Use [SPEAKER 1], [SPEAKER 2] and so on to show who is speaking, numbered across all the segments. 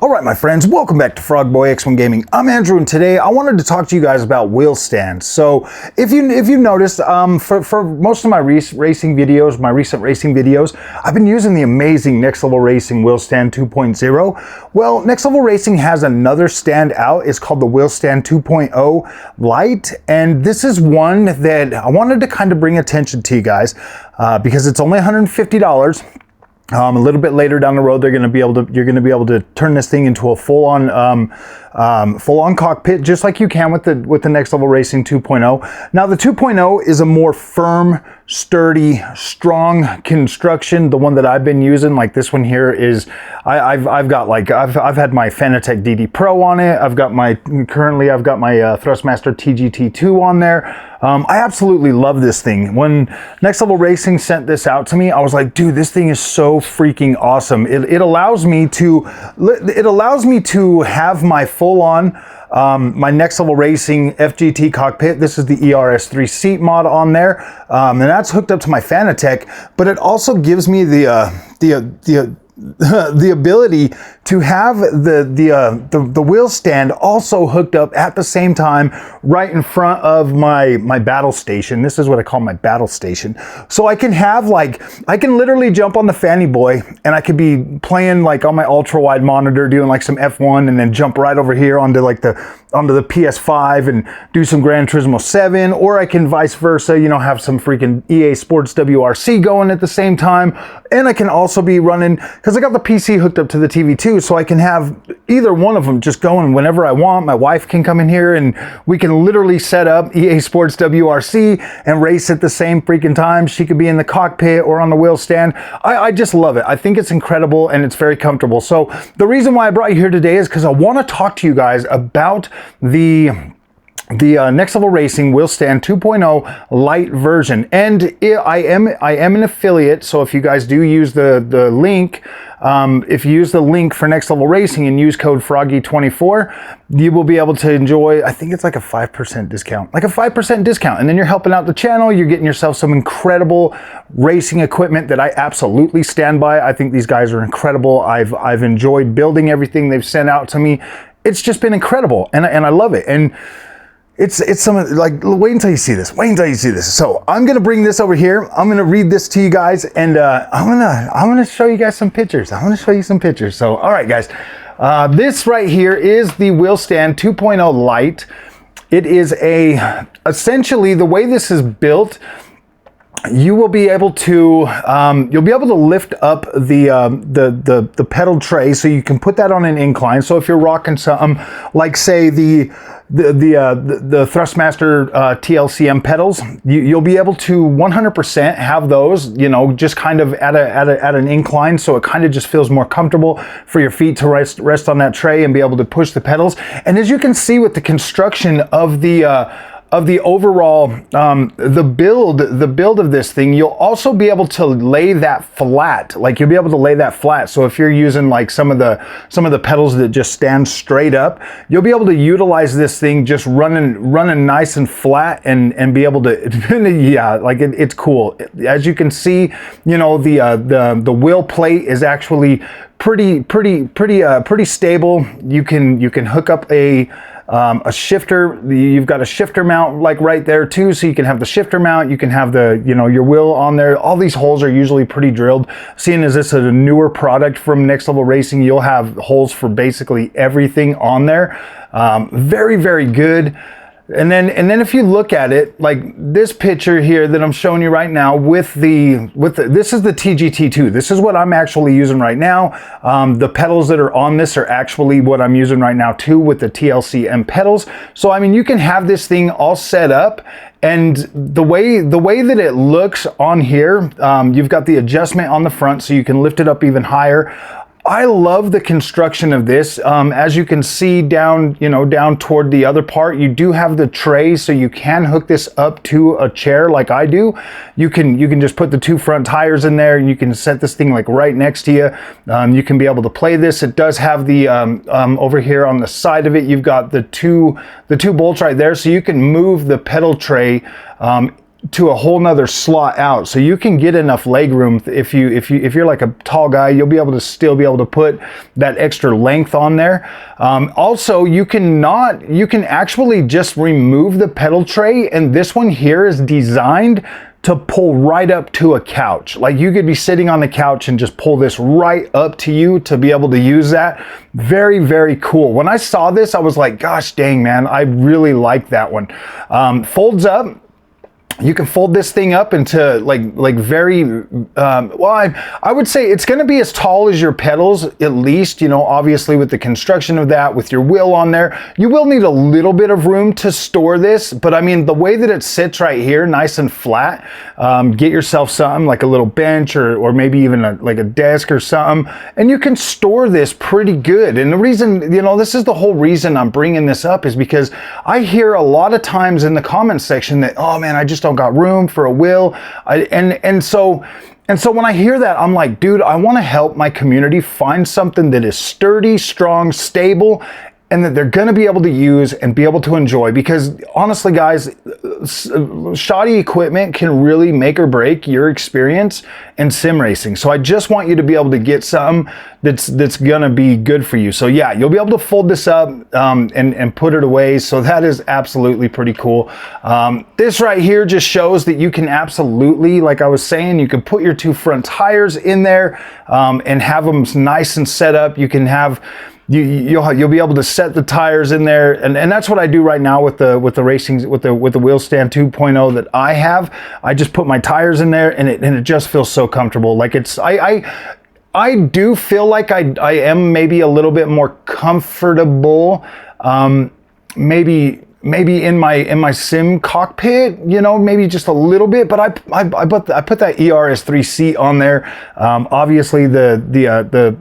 [SPEAKER 1] Alright my friends, welcome back to Frogboy X1 Gaming. I'm Andrew and today I wanted to talk to you guys about wheel stands. So if you've noticed, for most of my recent racing videos, I've been using the amazing Next Level Racing Wheel Stand 2.0. Well, Next Level Racing has another stand out. It's called the Wheel Stand 2.0 Lite, and this is one that I wanted to kind of bring attention to you guys because it's only $150. A little bit later down the road, you're going to be able to turn this thing into a full-on cockpit, just like you can with the Next Level Racing 2.0. Now, the 2.0 is a more firm, sturdy, strong construction. The one that I've been using, like this one here, is I've had my Fanatec DD Pro on it. I've got my Thrustmaster TGT2 on there. I absolutely love this thing. When Next Level Racing sent this out to me, I was like, dude, this thing is so freaking awesome. It allows me to have my full-on my Next Level Racing FGT cockpit. This is the ERS3 seat mod on there, and that's hooked up to my Fanatec. But it also gives me the ability to have the wheel stand also hooked up at the same time right in front of my battle station. This is what I call my battle station. So I can have I can literally jump on the Fanny Boy and I could be playing like on my ultra wide monitor doing like some F1 and then jump right over here onto the PS5 and do some Gran Turismo 7, or I can vice versa, have some freaking EA Sports WRC going at the same time. And I can also be running, because I got the PC hooked up to the TV too, so I can have either one of them just going whenever I want. My wife can come in here and we can literally set up EA Sports WRC and race at the same freaking time. She could be in the cockpit or on the wheel stand. I just love it. I think it's incredible and it's very comfortable. So the reason why I brought you here today is because I want to talk to you guys about the Next Level Racing Wheel Stand 2.0 Lite version. And I am an affiliate, so if you guys do use the link, if you use the link for Next Level Racing and use code Froggy24, you will be able to enjoy, I think it's like a 5% discount, and then you're helping out the channel. You're getting yourself some incredible racing equipment that I absolutely stand by. I think these guys are incredible. I've enjoyed building everything they've sent out to me. It's just been incredible, and I love it. And it's some, like, wait until you see this. So I'm gonna bring this over here. I'm gonna read this to you guys, and I'm gonna show you guys some pictures. So all right, guys, this right here is the Wheel Stand 2.0 Lite. It is essentially the way this is built. You will be able to lift up the pedal tray, so you can put that on an incline. So if you're rocking something like, say, the Thrustmaster TLCM pedals, you'll be able to 100% have those, just kind of at an incline, so it kind of just feels more comfortable for your feet to rest on that tray and be able to push the pedals. And as you can see with the construction of the overall the build of this thing, you'll also be able to lay that flat. So if you're using like some of the pedals that just stand straight up, you'll be able to utilize this thing just running nice and flat and be able to yeah, like it's cool. As you can see, the wheel plate is actually pretty stable. You can hook up a shifter. You've got a shifter mount like right there too, so you can have the shifter mount, you can have the your wheel on there. All these holes are usually pretty drilled. Seeing as this is a newer product from Next Level Racing, you'll have holes for basically everything on there. Very, very good. And then if you look at it, like this picture here that I'm showing you right now this is the TGT2. This is what I'm actually using right now. The pedals that are on this are actually what I'm using right now too, with the TLCM pedals. So I mean, you can have this thing all set up, and the way that it looks on here, you've got the adjustment on the front, so you can lift it up even higher. I love the construction of this. As you can see down toward the other part, you do have the tray, so you can hook this up to a chair like I do. You can just put the two front tires in there, and you can set this thing like right next to you. You can be able to play this. It does have the over here on the side of it, you've got the two bolts right there, so you can move the pedal tray to a whole nother slot out, so you can get enough leg room. If you're like a tall guy, you'll be able to still be able to put that extra length on there. Also, you can actually just remove the pedal tray, and this one here is designed to pull right up to a couch. Like you could be sitting on the couch and just pull this right up to you to be able to use that. Very, very cool. When I saw this, I was like, gosh dang, man, I really like that one. Folds up. You can fold this thing up into like very, well, I would say it's going to be as tall as your pedals, at least, you know, obviously with the construction of that, with your wheel on there, you will need a little bit of room to store this. But I mean, the way that it sits right here, nice and flat, get yourself something like a little bench or maybe even like a desk or something, and you can store this pretty good. And the reason, you know, this is the whole reason I'm bringing this up is because I hear a lot of times in the comment section that, oh man, I just don't got room for a wheel. And so when I hear that, I'm like, dude, I want to help my community find something that is sturdy, strong, stable, and that they're going to be able to use and be able to enjoy. Because honestly, guys, shoddy equipment can really make or break your experience in sim racing. So I just want you to be able to get something that's going to be good for you. So yeah, you'll be able to fold this up and put it away. So that is absolutely pretty cool. This right here just shows that you can absolutely, like I was saying, you can put your two front tires in there and have them nice and set up. You can have you'll be able to set the tires in there, and that's what I do right now with the racing with the wheel stand 2.0 that I have. I just put my tires in there, and it just feels so comfortable. Like it's I do feel like I am maybe a little bit more comfortable, maybe in my sim cockpit, you know, maybe just a little bit, but I put that ERS3 seat on there. Obviously the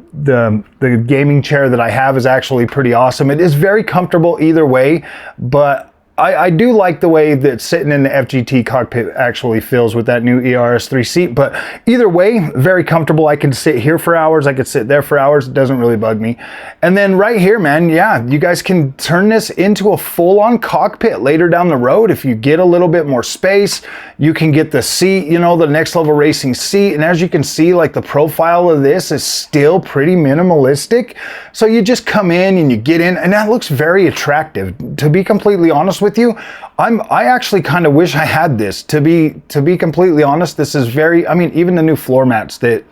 [SPEAKER 1] gaming chair that I have is actually pretty awesome. It is very comfortable either way, but I do like the way that sitting in the FGT cockpit actually feels with that new ERS3 seat. But either way, very comfortable. I can sit here for hours. I could sit there for hours. It doesn't really bug me. And then right here, man, yeah, you guys can turn this into a full-on cockpit later down the road. If you get a little bit more space, you can get the seat, you know, the Next Level Racing seat. And as you can see, like the profile of this is still pretty minimalistic. So you just come in and you get in, and that looks very attractive. To be completely honest with you, I actually kind of wish I had this. To be completely honest, this is very, I mean, even the new floor mats that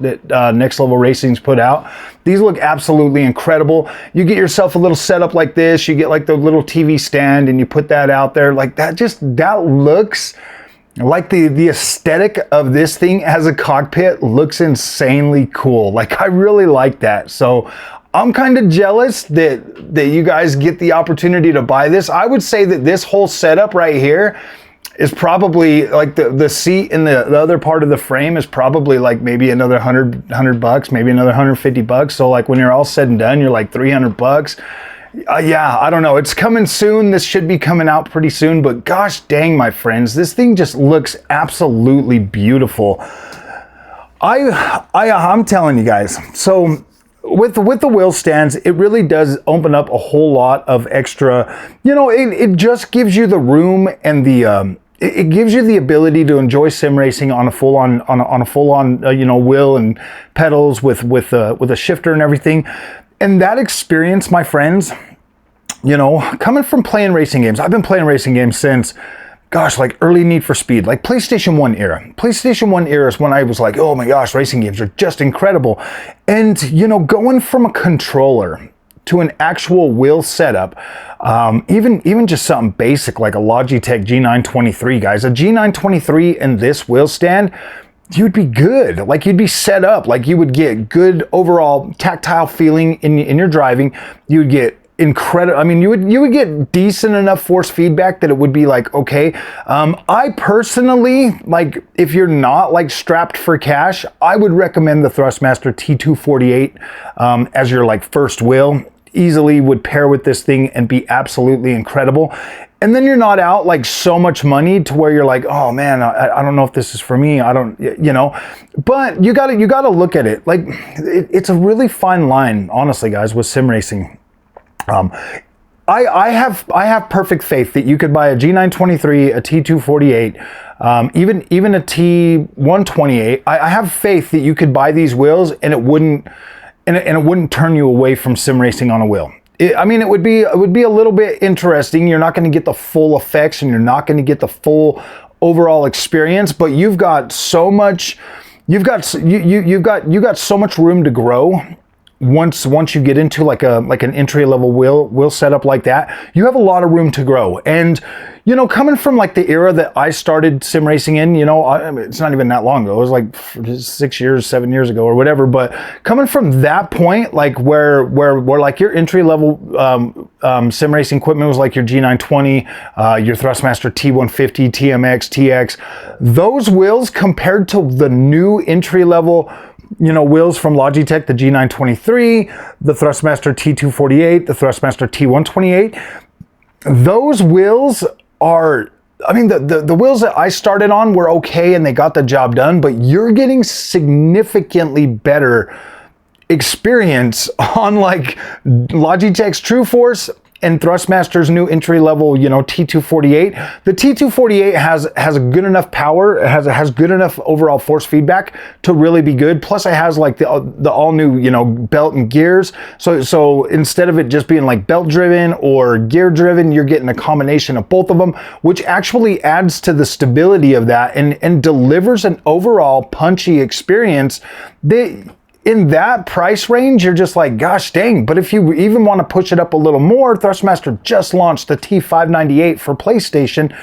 [SPEAKER 1] Next Level Racing's put out, these look absolutely incredible. You get yourself a little setup like this, you get like the little TV stand and you put that out there like that. That looks like the aesthetic of this thing as a cockpit looks insanely cool. Like I really like that. So I'm kind of jealous that you guys get the opportunity to buy this. I would say that this whole setup right here is probably like the seat and the other part of the frame is probably like maybe another 100 bucks, maybe another 150 bucks. So like when you're all said and done, you're like 300 bucks. Yeah, I don't know. It's coming soon. This should be coming out pretty soon, but gosh dang, my friends, this thing just looks absolutely beautiful. I'm telling you guys. So with the wheel stands, it really does open up a whole lot of extra, you know, it just gives you the room and the it gives you the ability to enjoy sim racing on a full-on you know, wheel and pedals with a shifter and everything. And that experience, my friends, you know, coming from playing racing games, I've been playing racing games since, gosh, like early Need for Speed, like PlayStation 1 era. PlayStation 1 era is when I was like, oh my gosh, racing games are just incredible. And, you know, going from a controller to an actual wheel setup, even just something basic like a Logitech G923, guys, a G923 and this wheel stand, you'd be good. Like you'd be set up, like you would get good overall tactile feeling in your driving. You would get incredible. I mean, you would get decent enough force feedback that it would be like, okay. I personally, like if you're not like strapped for cash, I would recommend the Thrustmaster T248 as your like first wheel. Easily would pair with this thing and be absolutely incredible. And then you're not out like so much money to where you're like, oh man, I don't know if this is for me. I don't, you know, but you gotta look at it. Like it's a really fine line, honestly, guys, with sim racing. I have perfect faith that you could buy a G923, a T248, even a T128. I have faith that you could buy these wheels and it wouldn't turn you away from sim racing on a wheel. I mean, it would be a little bit interesting. You're not going to get the full effects and you're not going to get the full overall experience, but you've got so much. You've got so much room to grow. Once you get into like an entry level wheel setup like that, you have a lot of room to grow. And you know, coming from like the era that I started sim racing in, you know, I mean, it's not even that long ago. It was like 7 years ago or whatever. But coming from that point, like where like your entry level sim racing equipment was like your G920, your Thrustmaster T150, TMX, TX, those wheels compared to the new entry level, you know, wheels from Logitech, the G923, the Thrustmaster T248, the Thrustmaster T128, those wheels are, I mean, the wheels that I started on were okay and they got the job done, but you're getting significantly better experience on like Logitech's True Force and Thrustmaster's new entry level, you know, T248. The T248 has a good enough power, it has good enough overall force feedback to really be good. Plus it has like the all new, you know, belt and gears. So instead of it just being like belt driven or gear driven, you're getting a combination of both of them, which actually adds to the stability of that and delivers an overall punchy experience that, in that price range, you're just like, gosh dang. But if you even want to push it up a little more, Thrustmaster just launched the T598 for PlayStation.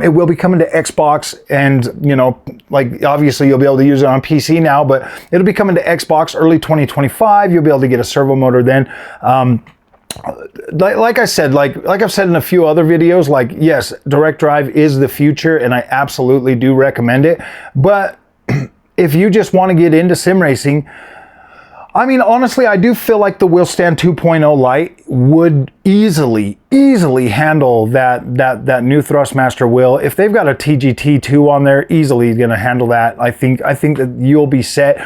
[SPEAKER 1] It will be coming to Xbox, and you know, like obviously you'll be able to use it on PC now, but it'll be coming to Xbox early 2025. You'll be able to get a servo motor then. Like I've said in a few other videos, like yes, direct drive is the future, and I absolutely do recommend it. But if you just want to get into sim racing, I mean, honestly, I do feel like the Wheelstand 2.0 Lite would easily handle that new Thrustmaster wheel. If they've got a TGT2 on there, easily going to handle that. I think that you'll be set.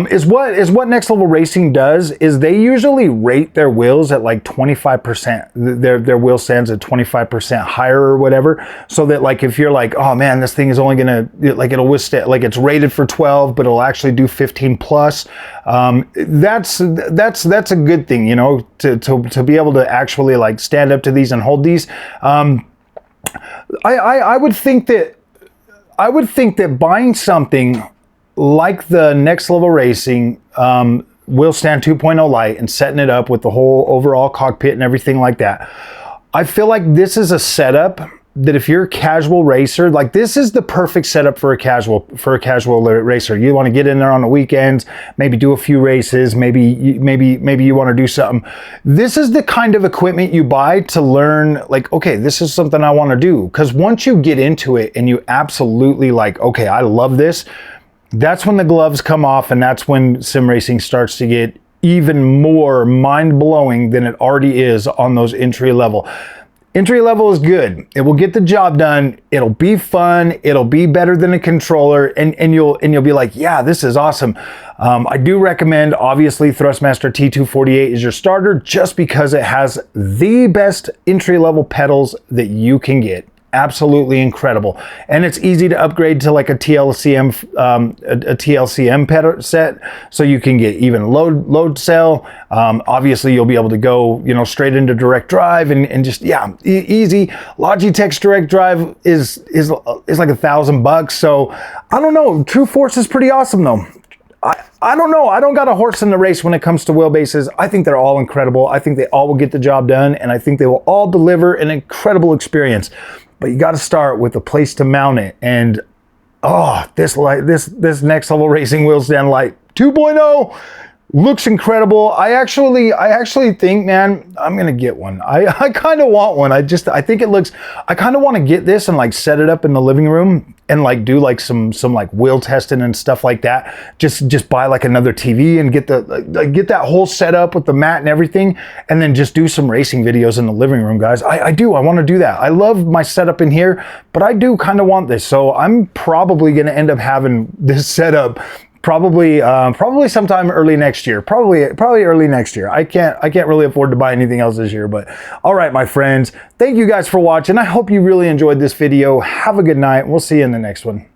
[SPEAKER 1] Is what Next Level Racing does is they usually rate their wheels at like 25%. Their wheel stands at 25% higher or whatever, so that like if you're like, oh man, this thing is only gonna, like, it'll withstand, like it's rated for 12, but it'll actually do 15 plus. That's a good thing, you know, to be able to actually like stand up to these and hold these. I would think that buying something like the Next Level Racing Wheelstand 2.0 Lite and setting it up with the whole overall cockpit and everything like that, I feel like this is a setup that if you're a casual racer, like this is the perfect setup for a casual racer. You want to get in there on the weekends, maybe do a few races, maybe you want to do something. This is the kind of equipment you buy to learn, like, okay, this is something I want to do. Because once you get into it and you absolutely like, okay, I love this, that's when the gloves come off, and that's when sim racing starts to get even more mind-blowing than it already is on those entry level. Entry level is good. It will get the job done. It'll be fun. It'll be better than a controller, and you'll be like, yeah, this is awesome. I do recommend, obviously, Thrustmaster T248 is your starter, just because it has the best entry level pedals that you can get. Absolutely incredible, and it's easy to upgrade to like a TLCM pedal set, so you can get even load cell. Obviously, you'll be able to go, you know, straight into direct drive and just easy. Logitech's direct drive is like $1,000. So I don't know. True Force is pretty awesome though. I don't know. I don't got a horse in the race when it comes to wheelbases. I think they're all incredible. I think they all will get the job done, and I think they will all deliver an incredible experience. But you got to start with a place to mount it. And oh, this Next Level Racing Wheelstand Lite 2.0 looks incredible. I actually think, man, I'm gonna get one. I kind of want one. I think it looks. I kind of want to get this and like set it up in the living room and like do like some like wheel testing and stuff like that. Just buy like another TV and get that whole setup with the mat and everything, and then just do some racing videos in the living room, guys. I want to do that. I love my setup in here, but I do kind of want this. So I'm probably gonna end up having this setup probably sometime early next year. Probably early next year. I can't really afford to buy anything else this year, but all right, my friends, thank you guys for watching. I hope you really enjoyed this video. Have a good night. We'll see you in the next one.